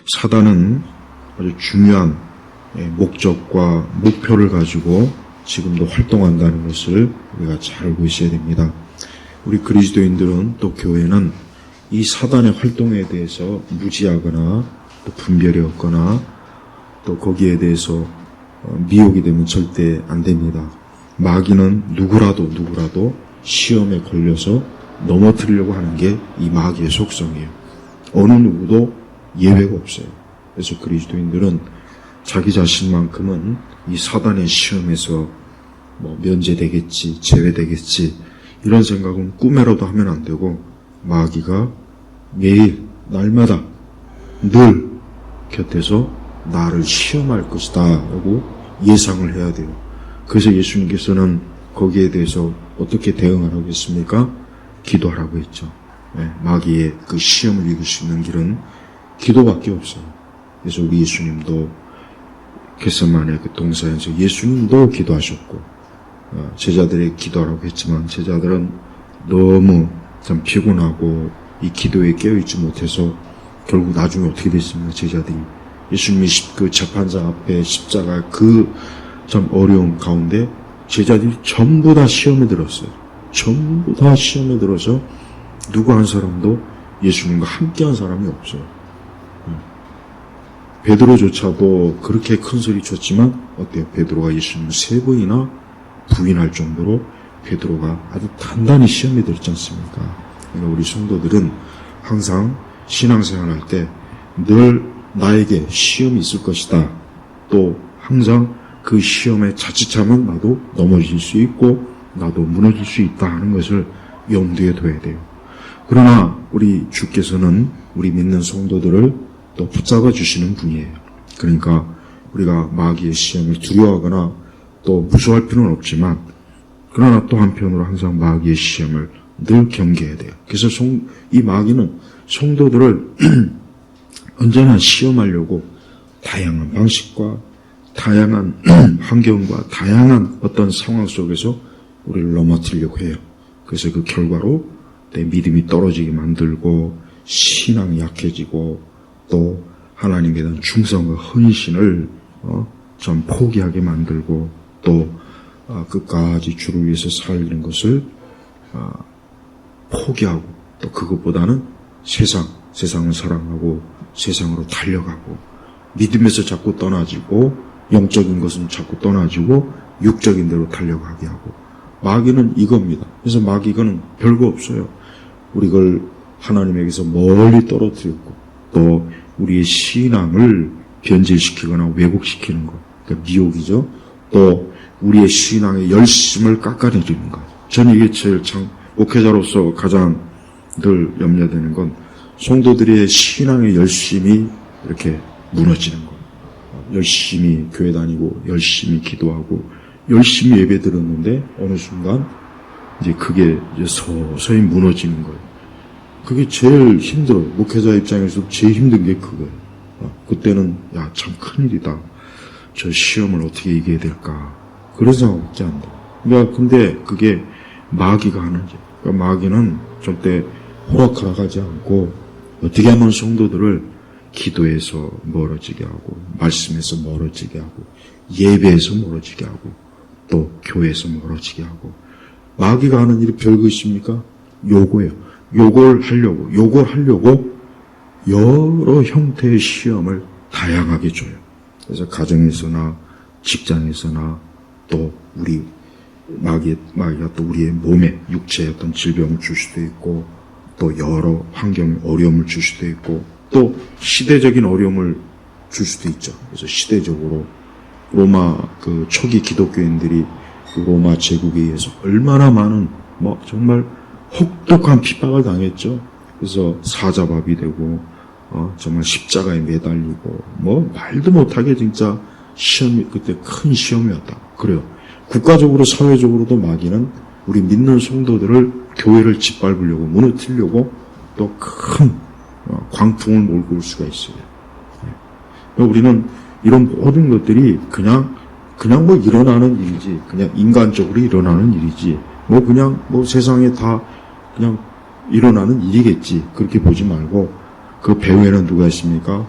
사단은 아주 중요한 목적과 목표를 가지고 지금도 활동한다는 것을 우리가 잘 알고 있어야 됩니다. 우리 그리스도인들은 또 교회는 이 사단의 활동에 대해서 무지하거나 또 분별이 없거나 또 거기에 대해서 미혹이 되면 절대 안 됩니다. 마귀는 누구라도 시험에 걸려서 넘어뜨리려고 하는 게 이 마귀의 속성이에요. 어느 누구도 예외가 없어요. 그래서 그리스도인들은 자기 자신만큼은 이 사단의 시험에서 면제되겠지, 제외되겠지 이런 생각은 꿈에라도 하면 안 되고 마귀가 매일 날마다 늘 곁에서 나를 시험할 것이다 라고 예상을 해야 돼요. 그래서 예수님께서는 거기에 대해서 어떻게 대응하라고 했습니까? 기도하라고 했죠. 마귀의 그 시험을 이길 수 있는 길은 기도밖에 없어요. 그래서 우리 예수님도 겟세마네 그 동산에서 예수님도 기도하셨고 제자들에게 기도하라고 했지만 제자들은 너무 참 피곤하고 이 기도에 깨어있지 못해서 결국 나중에 어떻게 됐습니까? 제자들이 예수님이 그 재판장 앞에 십자가 그 참 어려운 가운데 제자들이 전부 다 시험에 들었어요. 전부 다 시험에 들어서 누구 한 사람도 예수님과 함께한 사람이 없어요. 베드로조차도 그렇게 큰 소리 쳤지만 어때요? 베드로가 예수님을 3번이나 부인할 정도로 베드로가 아주 단단히 시험에 들었지 않습니까? 그러니까 우리 성도들은 항상 신앙생활할 때 늘 나에게 시험이 있을 것이다. 또 항상 그 시험에 자칫하면 나도 넘어질 수 있고 나도 무너질 수 있다 하는 것을 염두에 둬야 돼요. 그러나 우리 주께서는 우리 믿는 성도들을 또 붙잡아 주시는 분이에요. 그러니까 우리가 마귀의 시험을 두려워하거나 또 무서워할 필요는 없지만 그러나 또 한편으로 항상 마귀의 시험을 늘 경계해야 돼요. 그래서 이 마귀는 성도들을 언제나 시험하려고 다양한 방식과 다양한 환경과 다양한 어떤 상황 속에서 우리를 넘어뜨리려고 해요. 그래서 그 결과로 내 믿음이 떨어지게 만들고 신앙이 약해지고 또 하나님에 대한 충성과 헌신을 좀 포기하게 만들고 또 끝까지 주를 위해서 살리는 것을 포기하고 또 그것보다는 세상을 사랑하고 세상으로 달려가고 믿음에서 자꾸 떠나지고 영적인 것은 자꾸 떠나지고 육적인 대로 달려가게 하고 마귀는 이겁니다. 그래서 마귀는 별거 없어요. 우리를 하나님에게서 멀리 떨어뜨렸고 또 우리의 신앙을 변질시키거나 왜곡시키는 것, 그러니까 미혹이죠. 또 우리의 신앙의 열심을 깎아내리는 것. 저는 이게 제일 목회자로서 가장 늘 염려되는 건 성도들의 신앙의 열심이 이렇게 무너지는 것. 열심히 교회 다니고 열심히 기도하고 열심히 예배 드렸는데 어느 순간 이제 그게 이제 서서히 무너지는 거예요. 그게 제일 힘들어요. 목회자 입장에서 제일 힘든 게 그거예요. 그때는 참 큰일이다. 저 시험을 어떻게 이겨야 될까. 그런 생각밖에 안 돼요. 그러니까 근데 그게 마귀가 하는 일. 그러니까 마귀는 절대 호락호락하지 않고 어떻게 하면 성도들을 기도에서 멀어지게 하고 말씀에서 멀어지게 하고 예배에서 멀어지게 하고 또 교회에서 멀어지게 하고 마귀가 하는 일이 별거 있습니까? 요거예요. 요걸 하려고 여러 형태의 시험을 다양하게 줘요. 그래서 가정에서나 직장에서나 또 우리 마귀가 또 우리의 몸에 육체에 어떤 질병을 줄 수도 있고 또 여러 환경 어려움을 줄 수도 있고 또 시대적인 어려움을 줄 수도 있죠. 그래서 시대적으로 로마 그 초기 기독교인들이 그 로마 제국에 의해서 얼마나 많은 정말 혹독한 핍박을 당했죠. 그래서 사자밥이 되고 정말 십자가에 매달리고 말도 못하게 진짜 시험이 그때 큰 시험이었다. 그래요. 국가적으로 사회적으로도 마귀는 우리 믿는 성도들을 교회를 짓밟으려고 무너뜨리려고 또 큰 광풍을 몰고 올 수가 있어요. 우리는 이런 모든 것들이 그냥 일어나는 일이지, 그냥 인간적으로 일어나는 일이지, 그냥 세상에 다 그냥 일어나는 일이겠지. 그렇게 보지 말고 그 배후에는 누가 있습니까?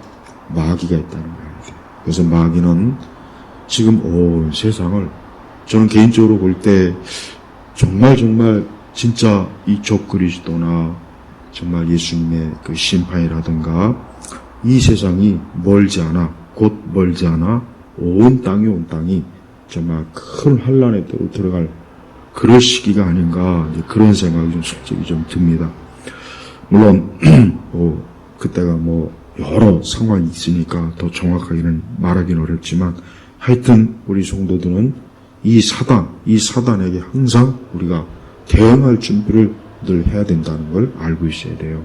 마귀가 있다는 거예요. 그래서 마귀는 지금 온 세상을, 저는 개인적으로 볼 때 정말 진짜 이 적그리스도나 정말 예수님의 그 심판이라든가 이 세상이 곧 멀지 않아 온 땅이 정말 큰 환란에 들어갈 그럴 시기가 아닌가, 이제 그런 생각이 좀 솔직히 좀 듭니다. 물론 그때가 여러 상황이 있으니까 더 정확하게는 말하기는 어렵지만, 하여튼 우리 성도들은 이 사단에게 항상 우리가 대응할 준비를 늘 해야 된다는 걸 알고 있어야 돼요.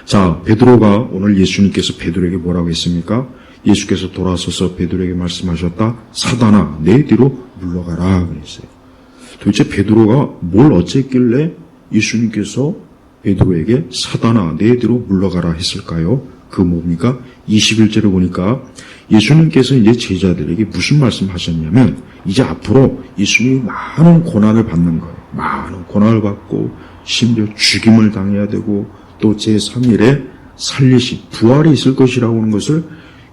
자, 베드로가 오늘 예수님께서 베드로에게 뭐라고 했습니까? 예수께서 돌아서서 베드로에게 말씀하셨다. 사단아, 내 뒤로 물러가라 그랬어요. 도대체 베드로가 뭘 어쨌길래 예수님께서 베드로에게 사단아, 내 뒤로 물러가라 했을까요? 그 뭡니까? 21절에 보니까 예수님께서 이제 제자들에게 무슨 말씀 하셨냐면, 이제 앞으로 예수님이 많은 고난을 받는 거예요. 많은 고난을 받고 심지어 죽임을 당해야 되고 또 제3일에 부활이 있을 것이라고 하는 것을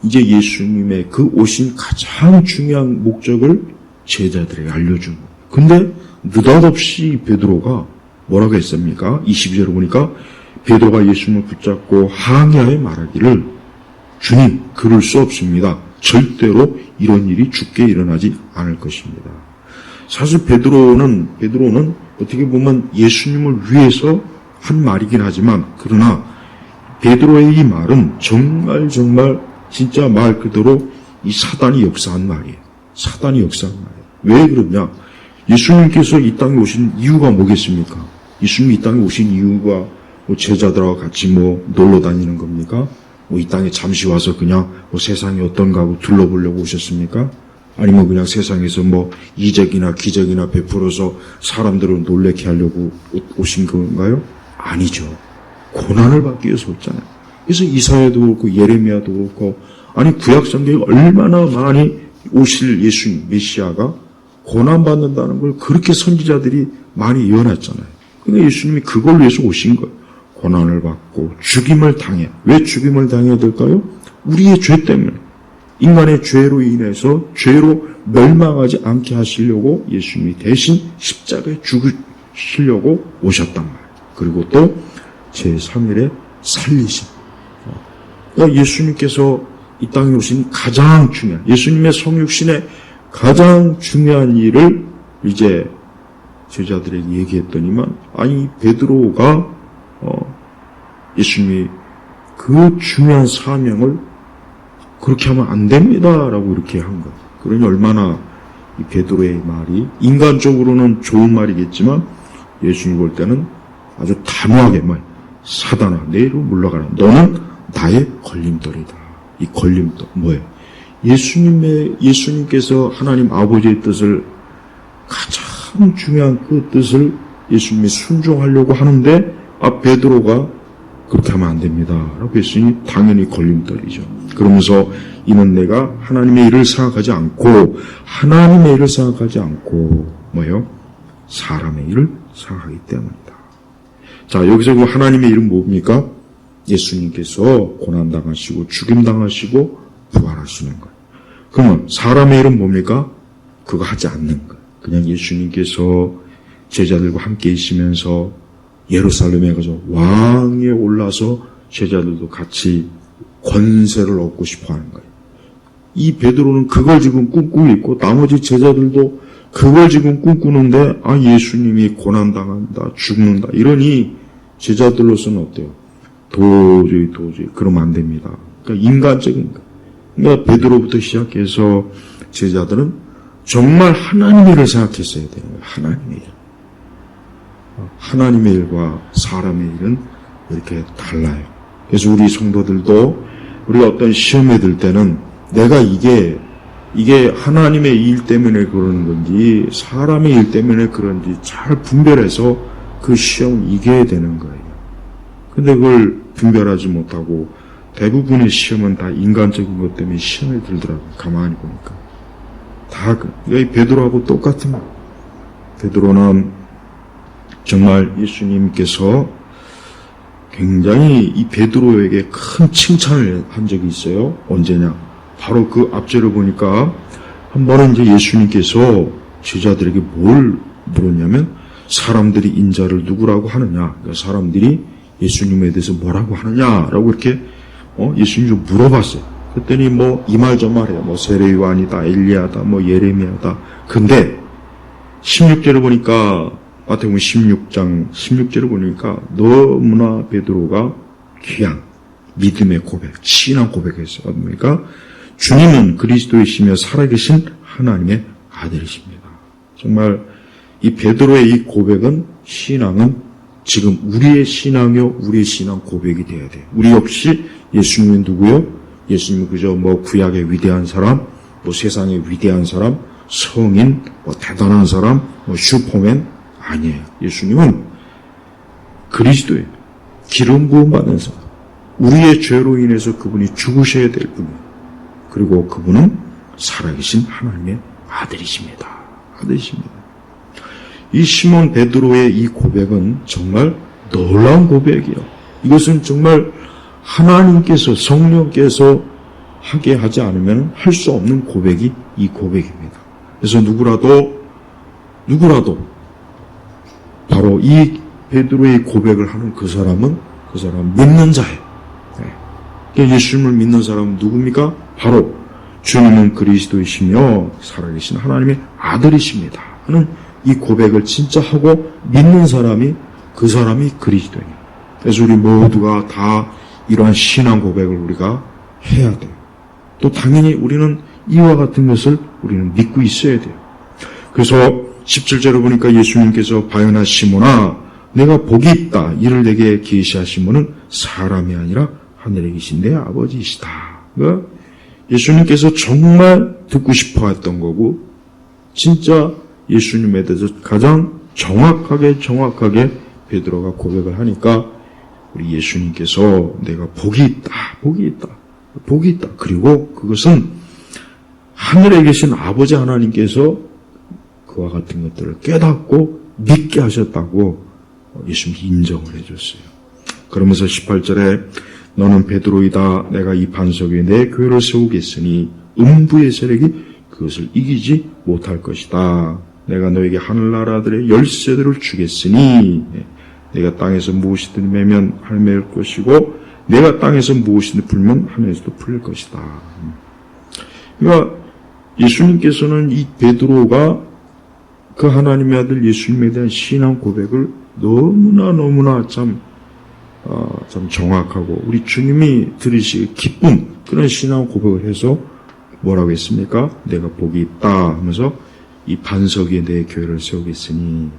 이제 예수님의 그 오신 가장 중요한 목적을 제자들에게 알려준 거예요. 근데 느닷없이 베드로가 뭐라고 했습니까? 22절을 보니까 베드로가 예수님을 붙잡고 항의하여 말하기를, 주님, 그럴 수 없습니다. 절대로 이런 일이 주께 일어나지 않을 것입니다. 사실 베드로는 어떻게 보면 예수님을 위해서 한 말이긴 하지만, 그러나 베드로의 이 말은 정말 진짜 말 그대로 이 사단이 역사한 말이에요. 사단이 역사한 말이에요. 왜 그러냐? 예수님께서 이 땅에 오신 이유가 뭐겠습니까? 예수님이 이 땅에 오신 이유가 제자들하고 같이 놀러 다니는 겁니까? 이 땅에 잠시 와서 그냥 세상이 어떤가 하고 둘러보려고 오셨습니까? 아니면 그냥 세상에서 이적이나 기적이나 베풀어서 사람들을 놀래게 하려고 오신 건가요? 아니죠. 고난을 받기 위해서 왔잖아요. 그래서 이사야도 그렇고 예레미야도 그렇고, 아니 구약성경에 얼마나 많이 오실 예수님 메시아가 고난받는다는 걸 그렇게 선지자들이 많이 예언했잖아요. 그러니까 예수님이 그걸 위해서 오신 거예요. 고난을 받고 죽임을 당해. 왜 죽임을 당해야 될까요? 우리의 죄 때문에, 인간의 죄로 인해서 죄로 멸망하지 않게 하시려고 예수님이 대신 십자가에 죽으시려고 오셨단 말이에요. 그리고 또 제3일에 살리신. 그러니까 예수님께서 이 땅에 오신 가장 중요한, 예수님의 성육신의 가장 중요한 일을 이제 제자들에게 얘기했더니만, 아니 베드로가 예수님이 그 중요한 사명을 그렇게 하면 안 됩니다라고 이렇게 한 거예요. 그러니 얼마나 이 베드로의 말이 인간적으로는 좋은 말이겠지만 예수님 볼 때는 아주 단호하게 사단아, 내로 물러가라. 너는 나의 걸림돌이다. 이 걸림돌 뭐예요? 예수님께서 하나님 아버지의 뜻을, 가장 중요한 그 뜻을 예수님이 순종하려고 하는데, 베드로가 그렇게 하면 안 됩니다 라고 했으니 당연히 걸림돌이죠. 그러면서 이는 내가 하나님의 일을 생각하지 않고 뭐예요? 사람의 일을 생각하기 때문이다. 자, 여기서 그 하나님의 일은 뭡니까? 예수님께서 고난당하시고 죽임당하시고 부활하시는 거예요. 그러면 사람의 일은 뭡니까? 그거 하지 않는 거예요. 그냥 예수님께서 제자들과 함께 있으면서 예루살렘에 가서 왕위에 올라서 제자들도 같이 권세를 얻고 싶어 하는 거예요. 이 베드로는 그걸 지금 꿈꾸고 있고 나머지 제자들도 그걸 지금 꿈꾸는데, 예수님이 고난당한다, 죽는다 이러니 제자들로서는 어때요? 도저히 그러면 안 됩니다. 그러니까 인간적인 거예요. 그러니까 베드로부터 시작해서 제자들은 정말 하나님의 일을 생각했어야 돼요. 하나님의 일. 하나님의 일과 사람의 일은 이렇게 달라요. 그래서 우리 성도들도 우리가 어떤 시험에 들 때는 내가 이게 하나님의 일 때문에 그러는 건지 사람의 일 때문에 그런지 잘 분별해서 그 시험을 이겨야 되는 거예요. 근데 그걸 분별하지 못하고 대부분의 시험은 다 인간적인 것 때문에 시험에 들더라고요. 가만히 보니까. 다 베드로하고 똑같은 거예요. 베드로는 정말 예수님께서 굉장히 이 베드로에게 큰 칭찬을 한 적이 있어요. 언제냐? 바로 그 앞절을 보니까 한 번은 이제 예수님께서 제자들에게 뭘 물었냐면 사람들이 인자를 누구라고 하느냐? 그러니까 사람들이 예수님에 대해서 뭐라고 하느냐라고 이렇게 예수님 좀 물어봤어요. 그랬더니 뭐 이 말 저 말해요. 뭐 세례 요한이다, 엘리야다, 뭐 예레미야다. 근데 16절을 보니까 마태복음 16장 16절을 보니까 너무나 베드로가 귀한 믿음의 고백, 신앙 고백했어요. 그러니까 주님은 그리스도이시며 살아계신 하나님의 아들이십니다. 정말 이 베드로의 이 고백은 신앙은 지금 우리의 신앙이요, 우리의 신앙 고백이 돼야 돼요. 우리 역시 예수님은 누구요? 예수님은 그저 뭐 구약의 위대한 사람, 뭐 세상의 위대한 사람, 성인, 뭐 대단한 사람, 뭐 슈퍼맨 아니에요. 예수님은 그리스도예요. 기름 부음 받은 사람. 우리의 죄로 인해서 그분이 죽으셔야 될 분이에요. 그리고 그분은 살아계신 하나님의 아들이십니다. 아들이십니다. 이 시몬 베드로의 이 고백은 정말 놀라운 고백이에요. 이것은 정말 하나님께서 성령께서 하게 하지 않으면 할 수 없는 고백이 이 고백입니다. 그래서 누구라도 바로 이 베드로의 고백을 하는 그 사람은 믿는 자예요. 예수님을 믿는 사람은 누굽니까? 바로 주님은 그리스도이시며 살아계신 하나님의 아들이십니다 하는 이 고백을 진짜 하고 믿는 사람이 그 사람이 그리스도예요. 그래서 우리 모두가 다 이러한 신앙 고백을 우리가 해야 돼요. 또 당연히 우리는 이와 같은 것을 우리는 믿고 있어야 돼요. 그래서 17절을 보니까 예수님께서 바요나 시몬아 내가 복이 있다. 이를 내게 계시하신 분은 사람이 아니라 하늘에 계신 내 아버지이시다. 그러니까 예수님께서 정말 듣고 싶어 했던 거고 진짜 예수님에 대해서 가장 정확하게 베드로가 고백을 하니까 우리 예수님께서 내가 복이 있다. 그리고 그것은 하늘에 계신 아버지 하나님께서 그와 같은 것들을 깨닫고 믿게 하셨다고 예수님이 인정을 해줬어요. 그러면서 18절에 너는 베드로이다. 내가 이 반석 위에 내 교회를 세우겠으니 음부의 세력이 그것을 이기지 못할 것이다. 내가 너에게 하늘나라들의 열쇠들을 주겠으니 내가 땅에서 무엇이든 매면 할매일 것이고 내가 땅에서 무엇이든 풀면 하늘에서도 풀릴 것이다. 그러니까 예수님께서는 이 베드로가 그 하나님의 아들 예수님에 대한 신앙 고백을 너무나 참 정확하고 우리 주님이 들으시기 기쁜 그런 신앙 고백을 해서 뭐라고 했습니까? 내가 복이 있다 하면서 이 반석 위에 내 교회를 세우겠으니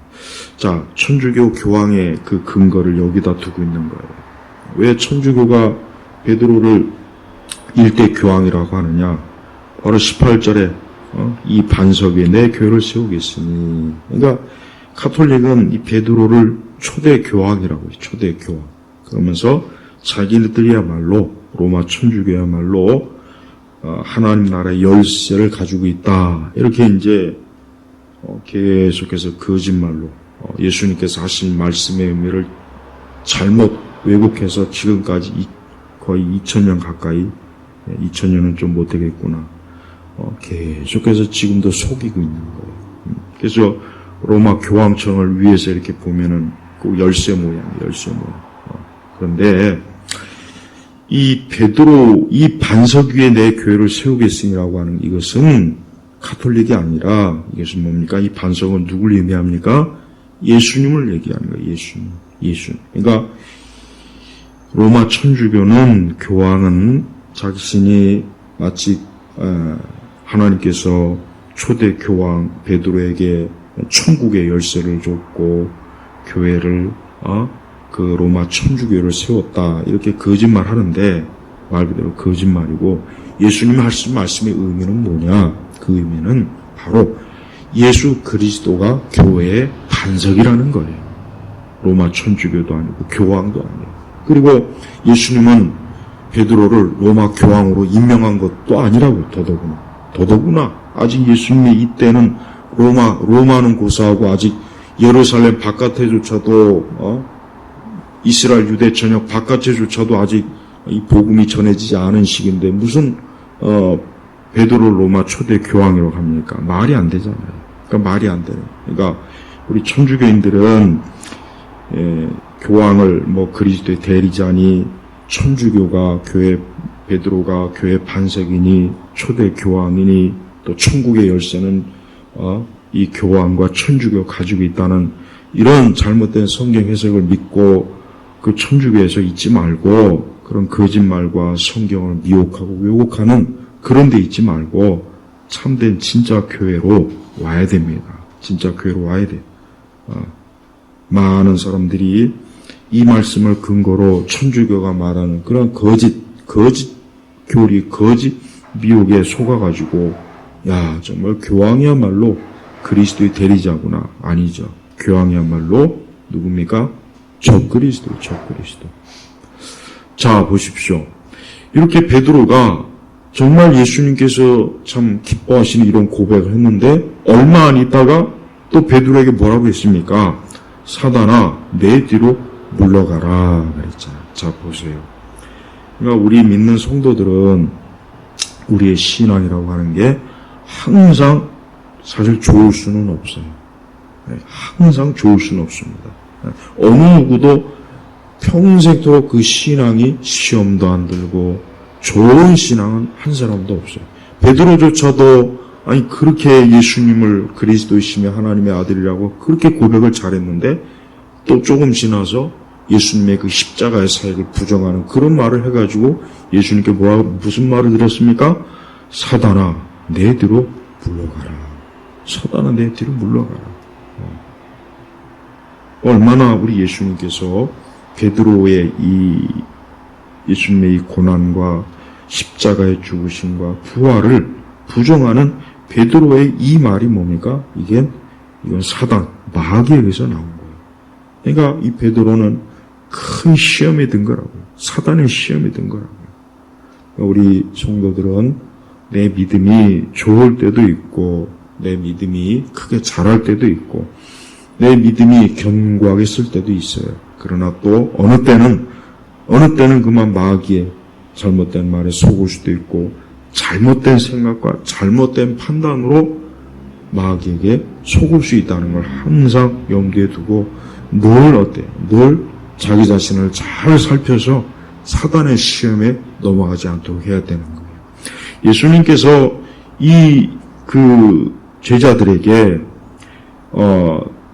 자 천주교 교황의 그 근거를 여기다 두고 있는 거예요. 왜 천주교가 베드로를 일대 교황이라고 하느냐? 바로 18절에 이 반석 위에 내 교회를 세우겠으니 그러니까 가톨릭은 이 베드로를 초대 교황이라고 해요. 초대 교황. 그러면서 자기들이야말로 로마 천주교야말로 하나님 나라의 열쇠를 가지고 있다. 이렇게 이제 계속해서 거짓말로 예수님께서 하신 말씀의 의미를 잘못 왜곡해서 지금까지 거의 2000년 가까이 2000년은 좀 못되겠구나. 계속해서 지금도 속이고 있는 거예요. 그래서 로마 교황청을 위에서 이렇게 보면은 그 열쇠 모양. 그런데 이 베드로 이 반석 위에 내 교회를 세우겠으니라고 하는 이것은 가톨릭이 아니라 이것은 뭡니까? 이 반석은 누굴 의미합니까? 예수님을 얘기하는 거예요. 예수님. 그러니까 로마 천주교는 교황은 자신이 마치 하나님께서 초대 교황 베드로에게 천국의 열쇠를 줬고 교회를 그 로마 천주교를 세웠다 이렇게 거짓말 하는데 말 그대로 거짓말이고 예수님이 하신 말씀의 의미는 뭐냐? 그 의미는 바로 예수 그리스도가 교회의 반석이라는 거예요. 로마 천주교도 아니고 교황도 아니에요. 그리고 예수님은 베드로를 로마 교황으로 임명한 것도 아니라고 더더구나 아직 예수님의 이때는 로마는 고사하고 아직 예루살렘 바깥에조차도 이스라엘 유대 전역 바깥에조차도 아직 이 복음이 전해지지 않은 시기인데 무슨 베드로 로마 초대 교황이라고 합니까? 말이 안 되잖아요. 그러니까 말이 안 되는. 그러니까 우리 천주교인들은 교황을 뭐 그리스도의 대리자니, 천주교가 교회 베드로가 교회 반석이니, 초대 교황이니, 또 천국의 열쇠는 이 교황과 천주교 가지고 있다는 이런 잘못된 성경 해석을 믿고 그 천주교에서 잊지 말고 그런 거짓말과 성경을 미혹하고 왜곡하는 그런 데 있지 말고 참된 진짜 교회로 와야 됩니다. 진짜 교회로 와야 돼요. 많은 사람들이 이 말씀을 근거로 천주교가 말하는 그런 거짓 교리, 거짓 미혹에 속아가지고 야 정말 교황이야말로 그리스도의 대리자구나. 아니죠. 교황이야말로 누굽니까? 적그리스도. 자 보십시오. 이렇게 베드로가 정말 예수님께서 참 기뻐하시는 이런 고백을 했는데 얼마 안 있다가 또 베드로에게 뭐라고 했습니까? 사단아 내 뒤로 물러가라 그랬잖아요. 자 보세요. 그러니까 우리 믿는 성도들은 우리의 신앙이라고 하는 게 항상 사실 좋을 수는 없어요. 항상 좋을 수는 없습니다. 어느 누구도 평생토록 그 신앙이 시험도 안 들고 좋은 신앙은 한 사람도 없어요. 베드로조차도 아니 그렇게 예수님을 그리스도이시며 하나님의 아들이라고 그렇게 고백을 잘했는데 또 조금 지나서 예수님의 그 십자가의 사역을 부정하는 그런 말을 해가지고 예수님께 무슨 말을 들었습니까? 사단아 내 뒤로 물러가라. 사단아 내 뒤로 물러가라. 얼마나 우리 예수님께서 베드로의 예수님의 이 고난과 십자가의 죽으심과 부활을 부정하는 베드로의 이 말이 뭡니까? 이건 사단, 마귀에게서 나온 거예요. 그러니까 이 베드로는 큰 시험에 든 거라고요. 사단의 시험에 든 거라고요. 우리 성도들은 내 믿음이 좋을 때도 있고 내 믿음이 크게 자랄 때도 있고 내 믿음이 견고하게 쓸 때도 있어요. 그러나 또 어느 때는 그만 마귀의 잘못된 말에 속을 수도 있고 잘못된 생각과 잘못된 판단으로 마귀에게 속을 수 있다는 걸 항상 염두에 두고 늘 자기 자신을 잘 살펴서 사단의 시험에 넘어가지 않도록 해야 되는 거예요. 예수님께서 그 제자들에게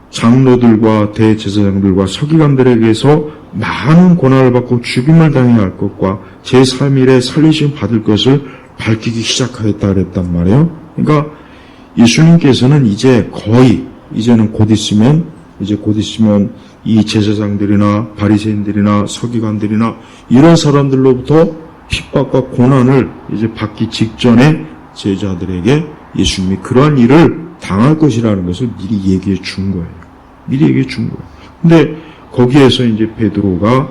장로들과 대제사장들과 서기관들에게서 많은 고난을 받고 죽임을 당해야 할 것과 제3일에 살리심 받을 것을 밝히기 시작하였다 그랬단 말이에요. 그러니까 예수님께서는 이제는 곧 있으면 이 제사장들이나 바리새인들이나 서기관들이나 이런 사람들로부터 핍박과 고난을 이제 받기 직전에 제자들에게 예수님이 그러한 일을 당할 것이라는 것을 미리 얘기해 준 거예요. 근데 거기에서 이제 베드로가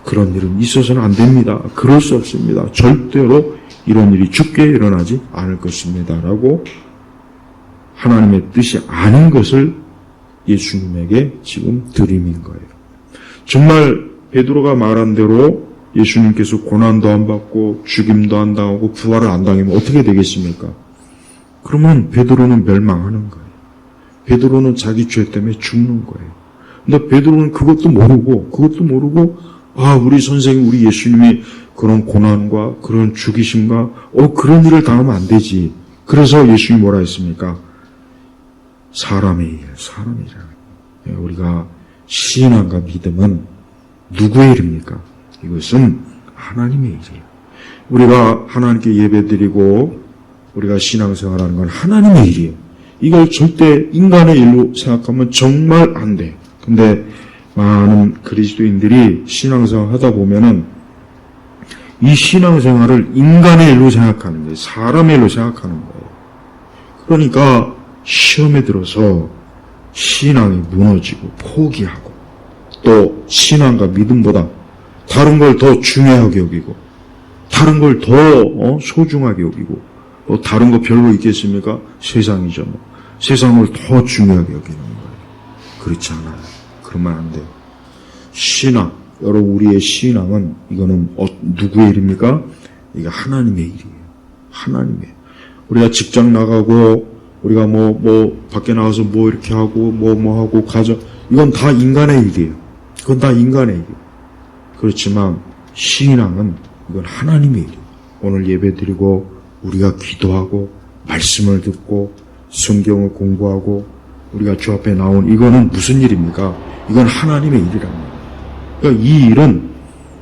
그런 일은 있어서는 안 됩니다. 그럴 수 없습니다. 절대로 이런 일이 주께 일어나지 않을 것입니다. 라고 하나님의 뜻이 아닌 것을 예수님에게 지금 들이민 거예요. 정말 베드로가 말한 대로 예수님께서 고난도 안 받고 죽임도 안 당하고 부활을 안 당하면 어떻게 되겠습니까? 그러면 베드로는 멸망하는 거예요. 베드로는 자기 죄 때문에 죽는 거예요. 근데 베드로는 그것도 모르고 우리 선생님 우리 예수님이 그런 고난과 그런 죽이심과 그런 일을 당하면 안 되지. 그래서 예수님이 뭐라 했습니까? 사람의 일이잖아요. 우리가 신앙과 믿음은 누구의 일입니까? 이것은 하나님의 일이에요. 우리가 하나님께 예배드리고 우리가 신앙생활하는 건 하나님의 일이에요. 이걸 절대 인간의 일로 생각하면 정말 안 돼. 근데 많은 그리스도인들이 신앙생활 하다 보면은 이 신앙생활을 인간의 일로 생각하는 거예요. 사람의 일로 생각하는 거예요. 그러니까 시험에 들어서 신앙이 무너지고 포기하고 또 신앙과 믿음보다 다른 걸 더 중요하게 여기고 다른 걸 더 소중하게 여기고 다른 거 별로 있겠습니까? 세상이죠. 세상을 더 중요하게 여기는 거예요. 그렇지 않아요. 그러면 안 돼요. 신앙, 여러분 우리의 신앙은 이거는 누구의 일입니까? 이게 하나님의 일이에요. 하나님의. 우리가 직장 나가고 우리가 밖에 나가서 이렇게 하고 하고 가정, 이건 다 인간의 일이에요. 그건 다 인간의 일이에요. 그렇지만 신앙은 이건 하나님의 일이에요. 오늘 예배 드리고 우리가 기도하고 말씀을 듣고 성경을 공부하고 우리가 주 앞에 나온 이거는 무슨 일입니까? 이건 하나님의 일이랍니다. 그러니까 이 일은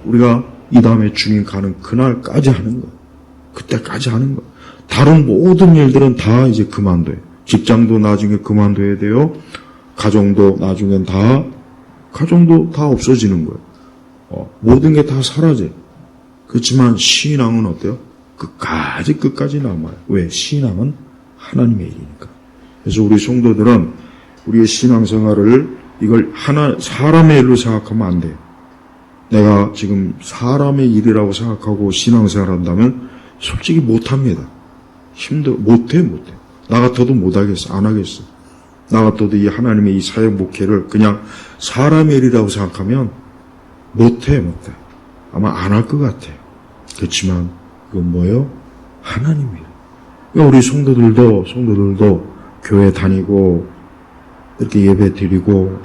우리가 이 다음에 주님 가는 그날까지 하는 거예요. 그때까지 하는 거예요. 다른 모든 일들은 다 이제 그만둬요. 직장도 나중에 그만둬야 돼요. 가정도 나중엔 가정도 다 없어지는 거예요. 모든 게 다 사라져요. 그렇지만 신앙은 어때요? 끝까지 남아요. 왜? 신앙은 하나님의 일이니까. 그래서 우리 성도들은 우리의 신앙생활을 이걸 사람의 일로 생각하면 안 돼요. 내가 지금 사람의 일이라고 생각하고 신앙생활 한다면 솔직히 못합니다. 못해. 나 같아도 못하겠어. 안 하겠어. 나 같아도 이 하나님의 이 사역 목회를 그냥 사람의 일이라고 생각하면 못해. 아마 안 할 것 같아요. 그렇지만 이건 뭐예요? 하나님의 일. 그러니까 우리 성도들도 교회 다니고 이렇게 예배 드리고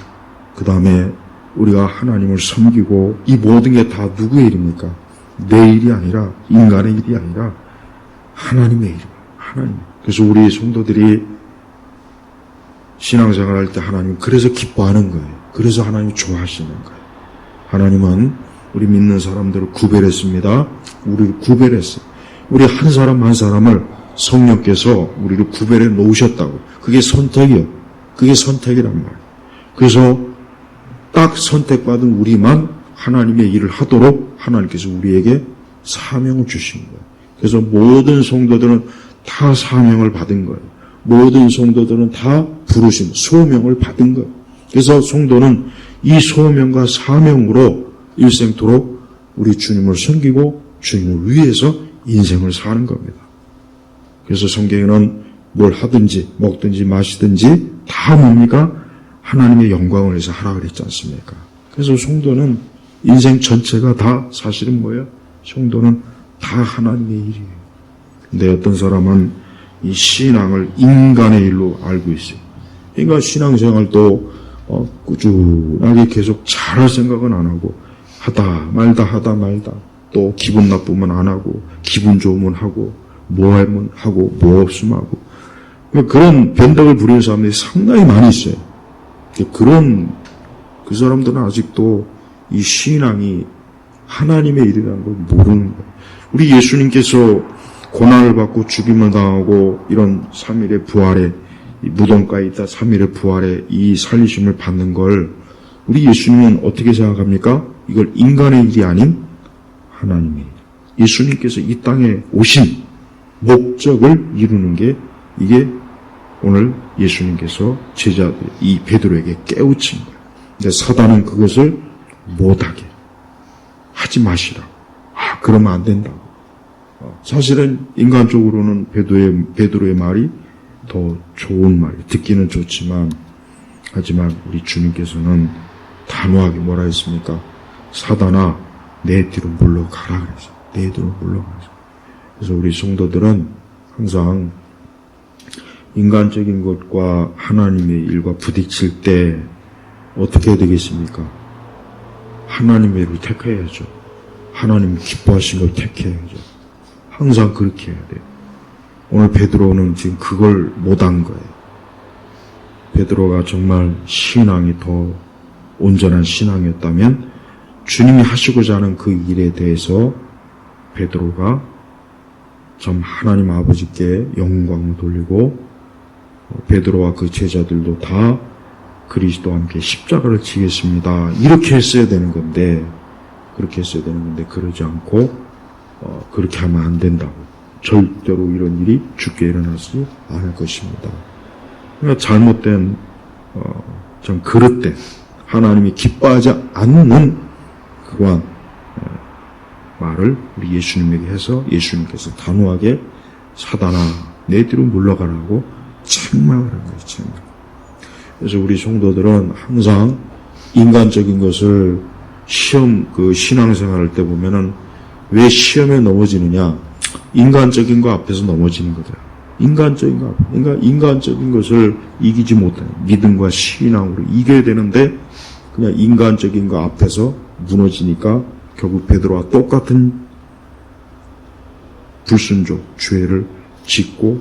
그 다음에 우리가 하나님을 섬기고 이 모든 게 다 누구의 일입니까? 내 일이 아니라 인간의 일이 아니라 하나님의 일이에요. 하나님. 그래서 우리 성도들이 신앙생활 할 때 하나님 그래서 기뻐하는 거예요. 그래서 하나님 좋아하시는 거예요. 하나님은 우리 믿는 사람들을 구별했습니다. 우리를 구별했어요. 우리 한 사람 한 사람을 성령께서 우리를 구별해 놓으셨다고. 그게 선택이에요. 그게 선택이란 말이에요. 그래서 딱 선택받은 우리만 하나님의 일을 하도록 하나님께서 우리에게 사명을 주신 거예요. 그래서 모든 성도들은 다 사명을 받은 거예요. 모든 성도들은 다 부르심, 소명을 받은 거예요. 그래서 성도는 이 소명과 사명으로 일생토록 우리 주님을 섬기고 주님을 위해서 인생을 사는 겁니다. 그래서 성경에는 뭘 하든지 먹든지 마시든지 다 뭡니까? 하나님의 영광을 위해서 하라 그랬지 않습니까? 그래서 성도는 인생 전체가 다 사실은 뭐예요? 성도는 다 하나님의 일이에요. 근데 어떤 사람은 이 신앙을 인간의 일로 알고 있어요. 그러니까 신앙생활도 꾸준하게 계속 잘할 생각은 안 하고 하다 말다 또 기분 나쁘면 안 하고 기분 좋으면 하고 뭐 하면 하고 뭐 없으면 하고 그런 변덕을 부리는 사람들이 상당히 많이 있어요. 그 사람들은 아직도 이 신앙이 하나님의 일이라는 걸 모르는 거예요. 우리 예수님께서 고난을 받고 죽임을 당하고 이런 3일의 부활에 무덤가에 있다 3일의 부활에 이 살리심을 받는 걸 우리 예수님은 어떻게 생각합니까? 이걸 인간의 일이 아닌 하나님의 일. 예수님께서 이 땅에 오신 목적을 이루는 게 이게 오늘 예수님께서 제자들 이 베드로에게 깨우친 거예요. 근데 사단은 그것을 못하게 하지 마시라. 그러면 안 된다고. 사실은 인간적으로는 베드로의 말이 더 좋은 말이 듣기는 좋지만 하지만 우리 주님께서는 단호하게 뭐라 했습니까? 사단아 내 뒤로 물러가라 그랬어요. 내 뒤로 물러가라. 그래서 우리 성도들은 항상 인간적인 것과 하나님의 일과 부딪힐 때 어떻게 해야 되겠습니까? 하나님의 일을 택해야죠. 하나님 기뻐하신 걸 택해야죠. 항상 그렇게 해야 돼요. 오늘 베드로는 지금 그걸 못한 거예요. 베드로가 정말 신앙이 더 온전한 신앙이었다면 주님이 하시고자 하는 그 일에 대해서 베드로가 참 하나님 아버지께 영광을 돌리고 베드로와 그 제자들도 다 그리스도와 함께 십자가를 지겠습니다. 이렇게 했어야 되는 건데 그러지 않고 그렇게 하면 안 된다고. 절대로 이런 일이 죽게 일어나지 않을 것입니다. 그러니까 잘못된 좀 그릇된 하나님이 기뻐하지 않는 그러한 말을 우리 예수님에게 해서 예수님께서 단호하게 사단아 내 뒤로 물러가라고 책망을 한 거예요. 책망. 그래서 우리 성도들은 항상 인간적인 것을 시험, 신앙생활 할 때 보면은 왜 시험에 넘어지느냐? 인간적인 거 앞에서 넘어지는 거다. 인간적인 거, 인간적인 것을 이기지 못해요. 믿음과 신앙으로 이겨야 되는데, 그냥 인간적인 거 앞에서 무너지니까 결국 베드로와 똑같은 불순종, 죄를 짓고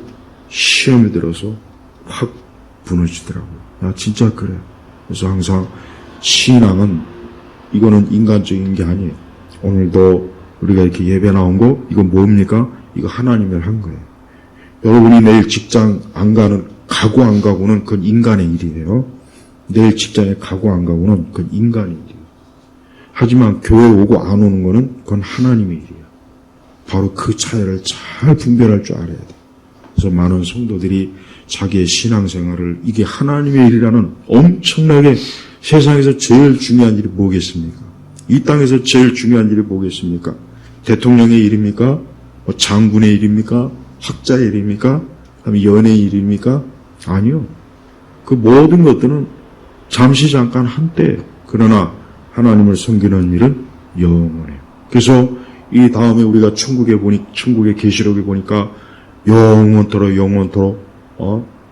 시험에 들어서 확 무너지더라고요. 진짜 그래요. 그래서 항상 신앙은 이거는 인간적인 게 아니에요. 오늘도 우리가 이렇게 예배 나온 거 이거 뭡니까? 이거 하나님이 한 거예요. 여러분이 내일 직장 안 가는 가고 안 가고는 그건 인간의 일이에요. 내일 직장에 가고 안 가고는 그건 인간의 일이에요. 하지만 교회 오고 안 오는 거는 그건 하나님의 일이에요. 바로 그 차이를 잘 분별할 줄 알아야 돼요. 그래서 많은 성도들이 자기의 신앙생활을 이게 하나님의 일이라는 엄청나게 세상에서 제일 중요한 일이 뭐겠습니까? 이 땅에서 제일 중요한 일이 뭐겠습니까? 대통령의 일입니까? 장군의 일입니까? 학자의 일입니까? 연예의 일입니까? 아니요. 그 모든 것들은 잠시 잠깐 한때, 그러나 하나님을 섬기는 일은 영원해요. 그래서 이 다음에 우리가 천국의 계시록에 보니까 영원토록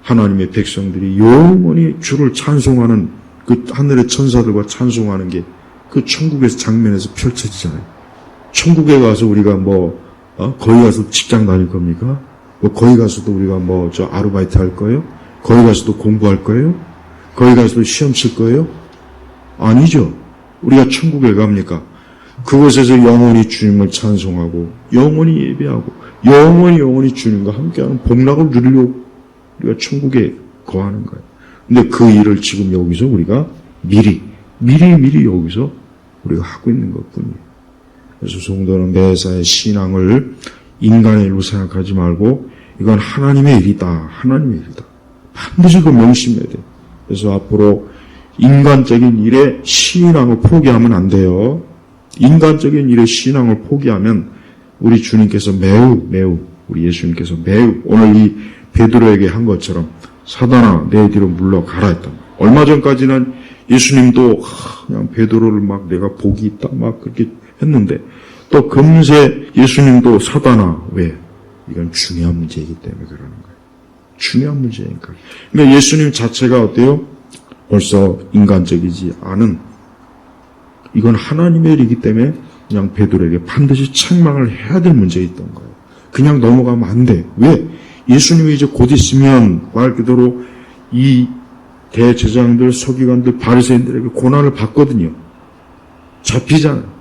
하나님의 백성들이 영원히 주를 찬송하는 그 하늘의 천사들과 찬송하는 게 그 천국에서 장면에서 펼쳐지잖아요. 천국에 가서 우리가 거기 가서 직장 다닐 겁니까? 거기 가서도 우리가 아르바이트 할 거예요? 거기 가서도 공부할 거예요? 거기 가서도 시험 칠 거예요? 아니죠. 우리가 천국에 갑니까? 그곳에서 영원히 주님을 찬송하고 영원히 예배하고 영원히 주님과 함께하는 복락을 누리려고 우리가 천국에 거하는 거예요. 근데 그 일을 지금 여기서 우리가 미리 여기서 우리가 하고 있는 것뿐이에요. 그래서 성도는 매사의 신앙을 인간의 일로 생각하지 말고 이건 하나님의 일이다. 하나님의 일이다. 반드시 그 명심해야 돼요. 그래서 앞으로 인간적인 일에 신앙을 포기하면 안 돼요. 인간적인 일에 신앙을 포기하면 우리 주님께서 매우 우리 예수님께서 매우 오늘 이 베드로에게 한 것처럼 사단아 내 뒤로 물러가라 했단 말이에요. 얼마 전까지는 예수님도 그냥 베드로를 내가 복이 있다 그렇게 했는데 또 금세 예수님도 사단아 왜? 이건 중요한 문제이기 때문에 그러는 거예요. 중요한 문제니까. 그러니까 예수님 자체가 어때요? 벌써 인간적이지 않은 이건 하나님의 일이기 때문에 그냥 베드로에게 반드시 책망을 해야 될 문제였던 거예요. 그냥 넘어가면 안 돼. 왜? 예수님이 이제 곧 있으면 말 그대로 이 대제사장들, 서기관들, 바리새인들에게 고난을 받거든요. 잡히잖아요.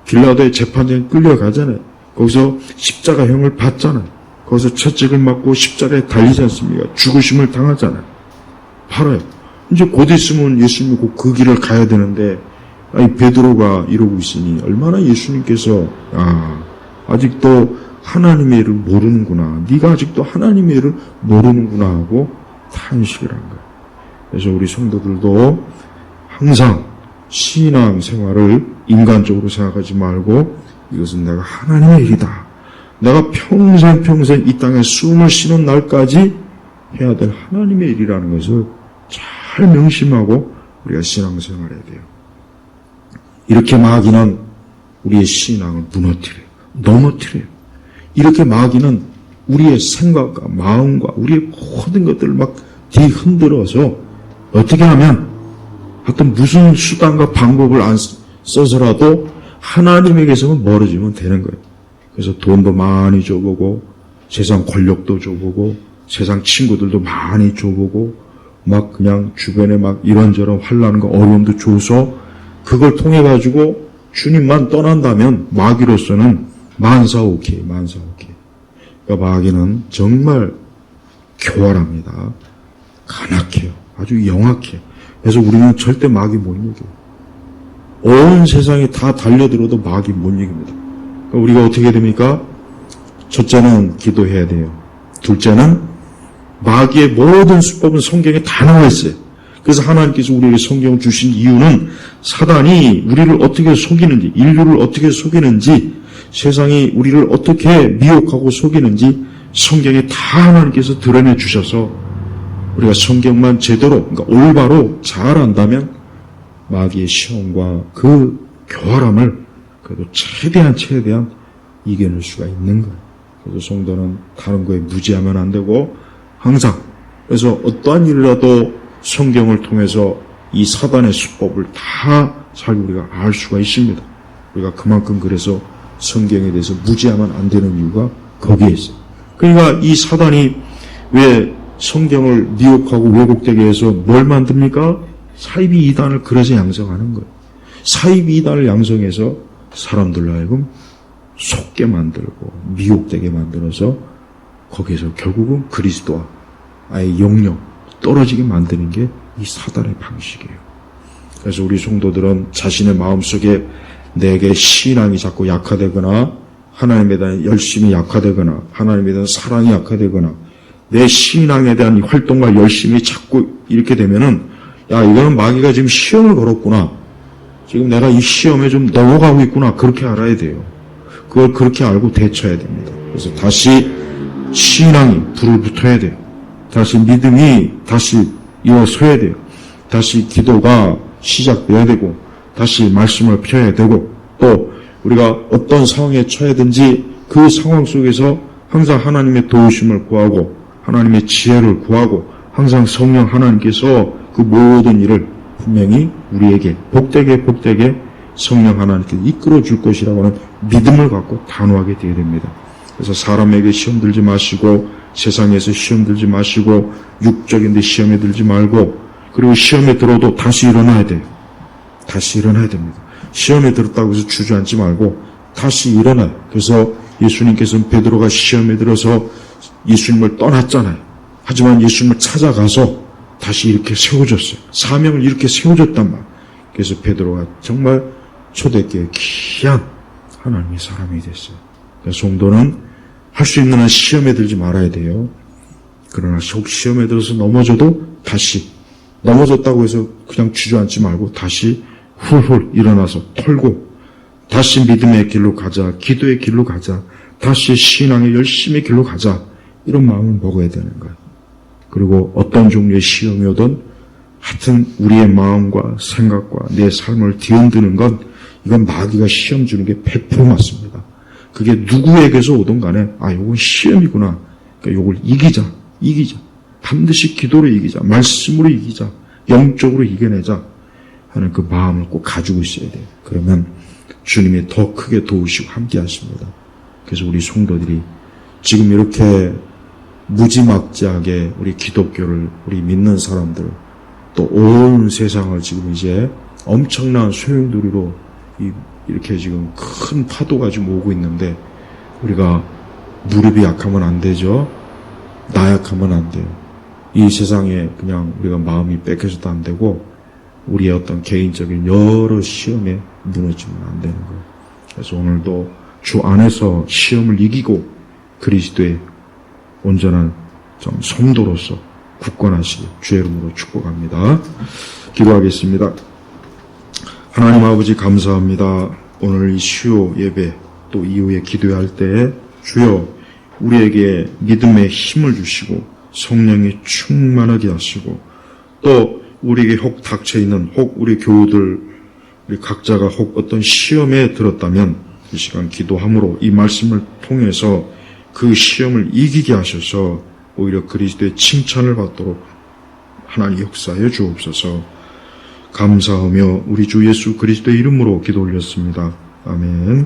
빌라도의 재판장에 끌려가잖아요. 거기서 십자가형을 받잖아요. 거기서 채찍을 맞고 십자가에 달리지 않습니까? 죽으심을 당하잖아요. 팔아요. 이제 곧 있으면 예수님이 곧 그 길을 가야 되는데 베드로가 이러고 있으니 얼마나 예수님께서 아직도 하나님의 일을 모르는구나. 네가 아직도 하나님의 일을 모르는구나 하고 탄식을 한 거예요. 그래서 우리 성도들도 항상 신앙 생활을 인간적으로 생각하지 말고 이것은 내가 하나님의 일이다. 내가 평생 이 땅에 숨을 쉬는 날까지 해야 될 하나님의 일이라는 것을 잘 명심하고 우리가 신앙 생활해야 돼요. 이렇게 마귀는 우리의 신앙을 넘어뜨려요. 이렇게 마귀는 우리의 생각과 마음과 우리의 모든 것들을 뒤흔들어서 어떻게 하면 하여튼 무슨 수단과 방법을 안 써서라도 하나님에게서는 멀어지면 되는 거예요. 그래서 돈도 많이 줘보고 세상 권력도 줘보고 세상 친구들도 많이 줘보고 그냥 주변에 이런저런 환난과 어려움도 줘서 그걸 통해 가지고 주님만 떠난다면 마귀로서는 만사오케이. 그러니까 마귀는 정말 교활합니다. 간악해요. 아주 영악해요. 그래서 우리는 절대 마귀 못 이겨요. 온 세상에 다 달려들어도 마귀 못 이깁니다. 그러니까 우리가 어떻게 됩니까? 첫째는 기도해야 돼요. 둘째는 마귀의 모든 수법은 성경에 다 나와 있어요. 그래서 하나님께서 우리에게 성경을 주신 이유는 사단이 우리를 어떻게 속이는지, 인류를 어떻게 속이는지, 세상이 우리를 어떻게 미혹하고 속이는지 성경에 다 하나님께서 드러내 주셔서 우리가 성경만 제대로, 그러니까 올바로 잘 안다면 마귀의 시험과 그 교활함을 그래도 최대한 이겨낼 수가 있는 거예요. 그래서 성도는 다른 거에 무지하면 안 되고 항상 그래서 어떠한 일이라도 성경을 통해서 이 사단의 수법을 다 잘 우리가 알 수가 있습니다. 우리가 그만큼 그래서 성경에 대해서 무지하면 안 되는 이유가 거기에 있어요. 그러니까 이 사단이 왜 성경을 미혹하고 왜곡되게 해서 뭘 만듭니까? 사이비 이단을 그래서 양성하는 거예요. 사이비 이단을 양성해서 사람들로 하여금 속게 만들고 미혹되게 만들어서 거기에서 결국은 그리스도와 아예 영영 떨어지게 만드는 게 이 사단의 방식이에요. 그래서 우리 성도들은 자신의 마음속에 내게 신앙이 자꾸 약화되거나 하나님에 대한 열심이 약화되거나 하나님에 대한 사랑이 약화되거나 내 신앙에 대한 활동과 열심이 자꾸 이렇게 되면은 야 이거는 마귀가 지금 시험을 걸었구나. 지금 내가 이 시험에 좀 넘어가고 있구나. 그렇게 알아야 돼요. 그걸 그렇게 알고 대처해야 됩니다. 그래서 다시 신앙이 불을 붙어야 돼요. 다시 믿음이 다시 일어서야 돼요. 다시 기도가 시작돼야 되고 다시 말씀을 펴야 되고 또 우리가 어떤 상황에 처해든지 그 상황 속에서 항상 하나님의 도우심을 구하고 하나님의 지혜를 구하고 항상 성령 하나님께서 그 모든 일을 분명히 우리에게 복되게 성령 하나님께 이끌어 줄 것이라고 하는 믿음을 갖고 단호하게 되어야 됩니다. 그래서 사람에게 시험 들지 마시고 세상에서 시험 들지 마시고 육적인 데 시험에 들지 말고 그리고 시험에 들어도 다시 일어나야 돼요. 다시 일어나야 됩니다. 시험에 들었다고 해서 주저앉지 말고 다시 일어나요. 그래서 예수님께서는 베드로가 시험에 들어서 예수님을 떠났잖아요. 하지만 예수님을 찾아가서 다시 이렇게 세워줬어요. 사명을 이렇게 세워줬단 말이에요. 그래서 베드로가 정말 초대교회 귀한 하나님의 사람이 됐어요. 그래서 성도는 할 수 있는 한 시험에 들지 말아야 돼요. 그러나 혹 시험에 들어서 넘어져도 다시 넘어졌다고 해서 그냥 주저앉지 말고 다시 훌훌 일어나서 털고 다시 믿음의 길로 가자. 기도의 길로 가자. 다시 신앙의 열심의 길로 가자. 이런 마음을 먹어야 되는 거예요. 그리고 어떤 종류의 시험이 오든 하여튼 우리의 마음과 생각과 내 삶을 뒤흔드는 건 이건 마귀가 시험 주는 게 100% 맞습니다. 그게 누구에게서 오든 간에 요건 시험이구나. 그러니까 요걸 이기자. 반드시 기도로 이기자. 말씀으로 이기자. 영적으로 이겨내자 하는 그 마음을 꼭 가지고 있어야 돼요. 그러면 주님이 더 크게 도우시고 함께 하십니다. 그래서 우리 성도들이 지금 이렇게 무지막지하게 우리 기독교를 우리 믿는 사람들 또 온 세상을 지금 이제 엄청난 소용돌이로 이렇게 지금 큰 파도가 지금 오고 있는데 우리가 무릎이 약하면 안 되죠. 나약하면 안 돼요. 이 세상에 그냥 우리가 마음이 뺏겨서도 안 되고 우리의 어떤 개인적인 여러 시험에 무너지면 안 되는 거예요. 그래서 오늘도 주 안에서 시험을 이기고 그리스도의 온전한 성도로서 굳건하시길 주의 이름으로 축복합니다. 기도하겠습니다. 하나님 아버지 감사합니다. 오늘 이 수요 예배 또 이후에 기도할 때 주여 우리에게 믿음의 힘을 주시고 성령이 충만하게 하시고 또 우리에게 혹 닥쳐있는 혹 우리 교우들 우리 각자가 혹 어떤 시험에 들었다면 이 시간 기도함으로 이 말씀을 통해서 그 시험을 이기게 하셔서 오히려 그리스도의 칭찬을 받도록 하나님 역사해 주옵소서. 감사하며 우리 주 예수 그리스도의 이름으로 기도 올렸습니다. 아멘.